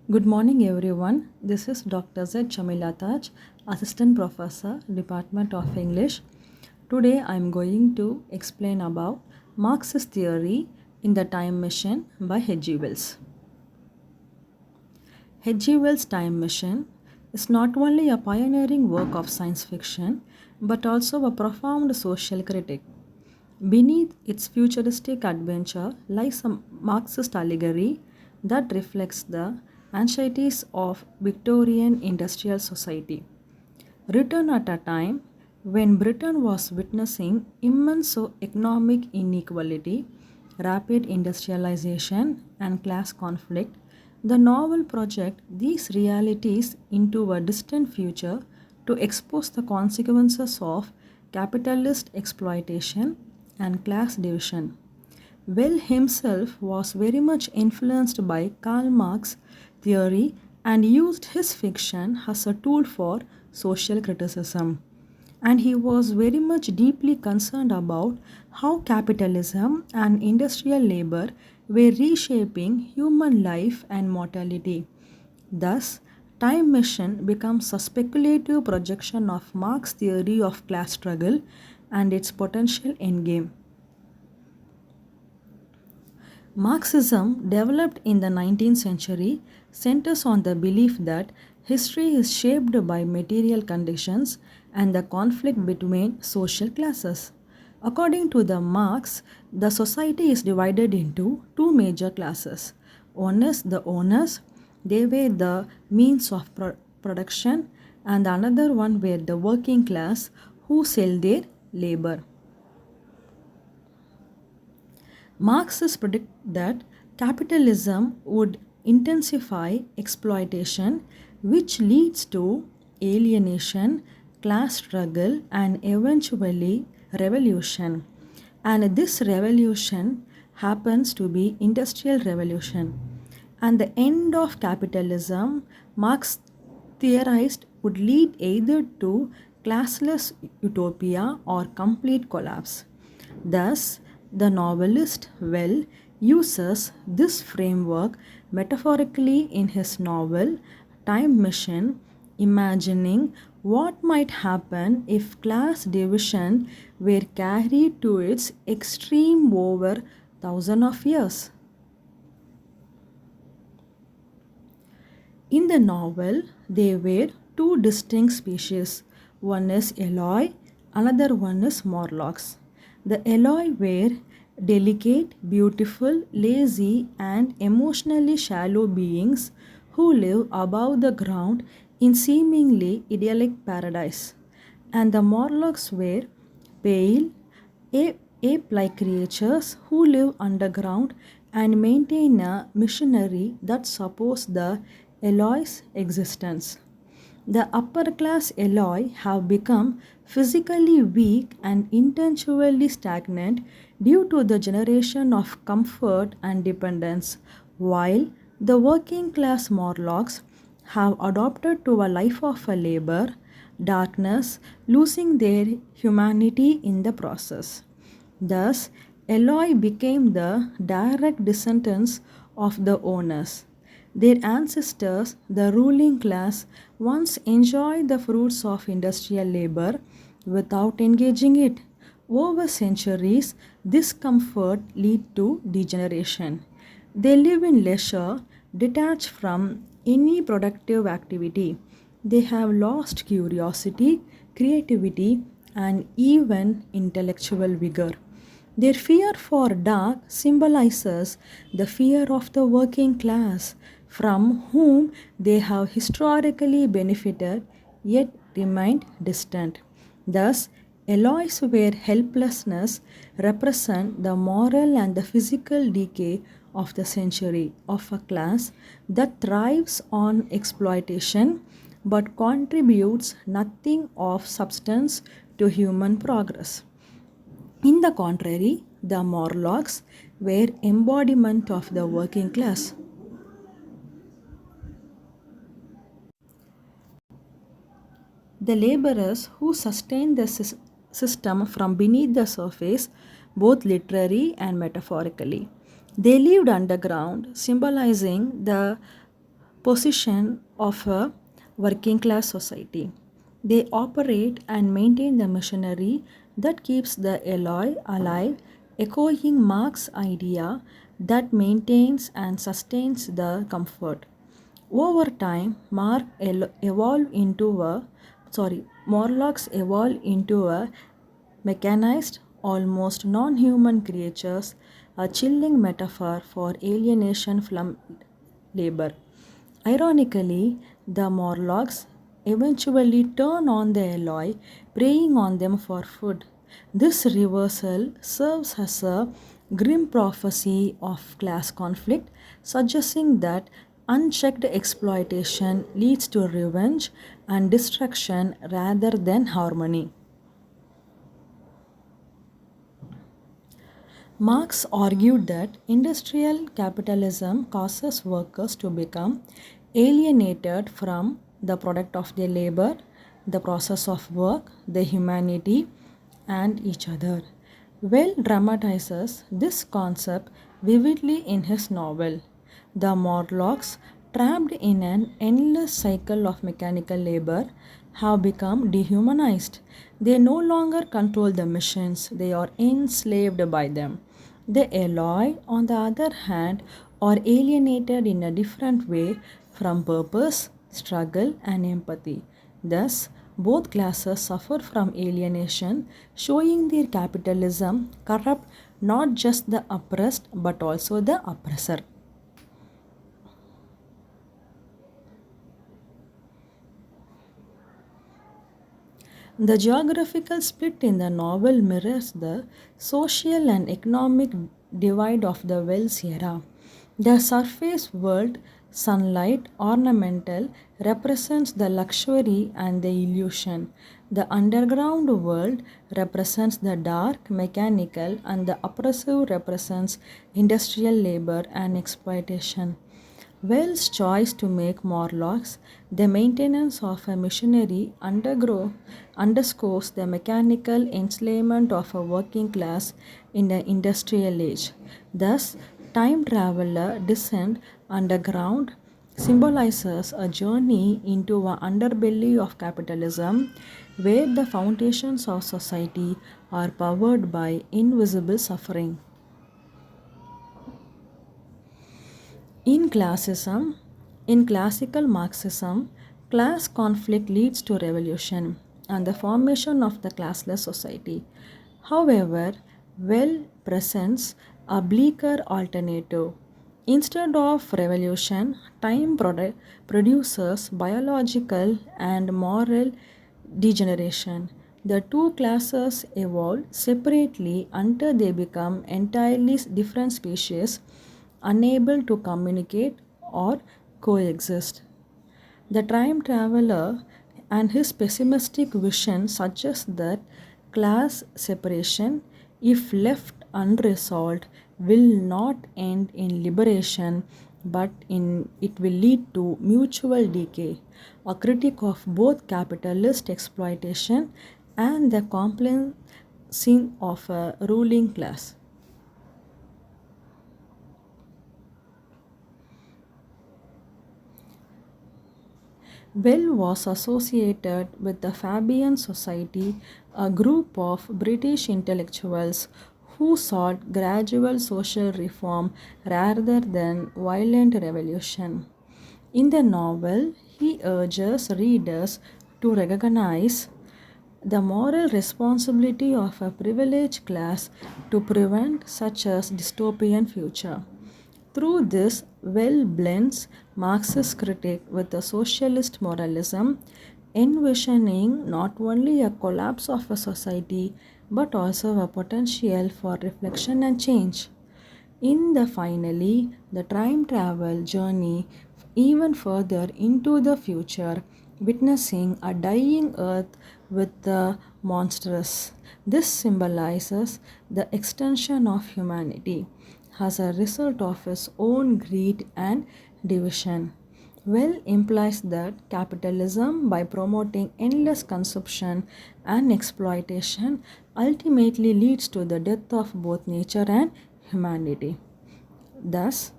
Good morning, everyone. This is Dr.Z.Jamila, Assistant Professor, Department of English. Today, I am going to explain about Marxist theory in the time machine by H.G. Wells. H.G. Wells' Time Machine is not only a pioneering work of science fiction but also a profound social critique. Beneath its futuristic adventure lies a Marxist allegory that reflects the anxieties of Victorian industrial society. Written at a time when Britain was witnessing immense economic inequality, rapid industrialization, and class conflict, the novel projects these realities into a distant future to expose the consequences of capitalist exploitation and class division. Well himself was very much influenced by Karl Marx's theory and used his fiction as a tool for social criticism. And he was very much deeply concerned about how capitalism and industrial labor were reshaping human life and mortality. Thus, Time Machine becomes a speculative projection of Marx's theory of class struggle and its potential endgame. Marxism, developed in the 19th century, centers on the belief that history is shaped by material conditions and the conflict between social classes. According to the Marx, the society is divided into two major classes. One is the owners, they were the means of production, and another one were the working class who sell their labor. Marxists predict that capitalism would intensify exploitation, which leads to alienation, class struggle, and eventually revolution. And this revolution happens to be industrial revolution. And the end of capitalism, Marx theorized, would lead either to classless utopia or complete collapse. Thus, the novelist Well uses this framework metaphorically in his novel Time Machine, imagining what might happen if class division were carried to its extreme over thousands of years. In the novel, there were two distinct species. One is Eloi, another one is Morlocks. The Eloi were delicate, beautiful, lazy, and emotionally shallow beings who live above the ground in seemingly idyllic paradise. And the Morlocks were pale, ape like creatures who live underground and maintain a machinery that supports the Eloi's existence. The upper class Eloi have become physically weak and intellectually stagnant due to the generation of comfort and dependence, while the working class Morlocks have adopted to a life of a labor, darkness, losing their humanity in the process. Thus, Eloi became the direct descendants of the owners. Their ancestors, the ruling class, once enjoyed the fruits of industrial labor without engaging it. Over centuries, this comfort led to degeneration. They live in leisure, detached from any productive activity. They have lost curiosity, creativity, and even intellectual vigor. Their fear for dark symbolizes the fear of the working class, from whom they have historically benefited yet remained distant. Thus, Elois where helplessness represent the moral and the physical decay of the century of a class that thrives on exploitation but contributes nothing of substance to human progress. In the contrary, the Morlocks were embodiment of the working class. The laborers who sustained the system from beneath the surface, both literary and metaphorically. They lived underground, symbolizing the position of a working class society. They operate and maintain the machinery that keeps the alloy alive, echoing Marx's idea that maintains and sustains the comfort. Over time, Morlocks evolve into a mechanized, almost non human creatures, a chilling metaphor for alienation from labor. Ironically, the Morlocks eventually turn on the alloy, preying on them for food. This reversal serves as a grim prophecy of class conflict, suggesting that unchecked exploitation leads to revenge and destruction rather than harmony. Marx argued that industrial capitalism causes workers to become alienated from the product of their labor, the process of work, the humanity, and each other. Well dramatizes this concept vividly in his novel. The Morlocks, trapped in an endless cycle of mechanical labor, have become dehumanized. They no longer control the machines, they are enslaved by them. The alloy, on the other hand, are alienated in a different way from purpose, struggle, and empathy. Thus, both classes suffer from alienation, showing their capitalism corrupt not just the oppressed but also the oppressor. The geographical split in the novel mirrors the social and economic divide of the Wells era. The surface world, sunlight, ornamental, represents the luxury and the illusion. The underground world represents the dark, mechanical, and the oppressive represents industrial labor and exploitation. Wells' choice to make Morlocks the maintenance of a machinery underscores the mechanical enslavement of a working class in the industrial age. Thus, Time Traveler Descent Underground symbolizes a journey into an underbelly of capitalism where the foundations of society are powered by invisible suffering. In classism, in classical Marxism, class conflict leads to revolution and the formation of the classless society. However, Well presents a bleaker alternative. Instead of revolution, produces biological and moral degeneration. The two classes evolve separately until they become entirely different species, unable to communicate or coexist. The time traveler and his pessimistic vision suggest that class separation, if left unresolved, will not end in liberation but it will lead to mutual decay, a critique of both capitalist exploitation and the complacency of a ruling class. Well was associated with the Fabian Society, a group of British intellectuals who sought gradual social reform rather than violent revolution. In the novel, he urges readers to recognize the moral responsibility of a privileged class to prevent such a dystopian future. Through this, Well blends Marxist critique with the socialist moralism, envisioning not only a collapse of a society but also a potential for reflection and change. In the finally, the time travel journey even further into the future, witnessing a dying earth with the monstrous. This symbolizes the extension of humanity as a result of its own greed and division. Well implies that capitalism, by promoting endless consumption and exploitation, ultimately leads to the death of both nature and humanity. Thus,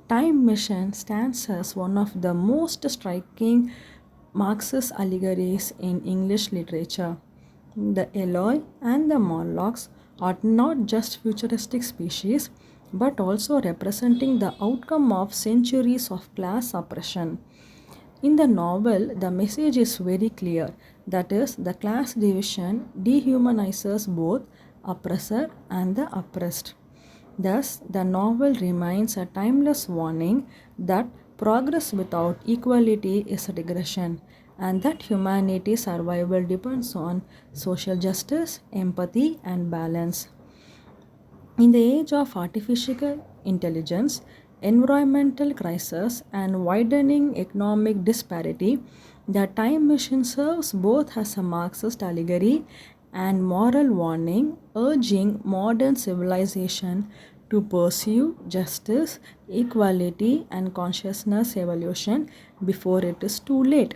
Time Machine stands as one of the most striking Marxist allegories in English literature. The Eloi and the Morlocks are not just futuristic species but also representing the outcome of centuries of class oppression. In the novel, the message is very clear, that is, the class division dehumanizes both oppressor and the oppressed. Thus, the novel remains a timeless warning that progress without equality is a regression and that humanity's survival depends on social justice, empathy, and balance. In the age of artificial intelligence, environmental crisis, and widening economic disparity, the time machine serves both as a Marxist allegory and moral warning, urging modern civilization to pursue justice, equality, and consciousness evolution before it is too late.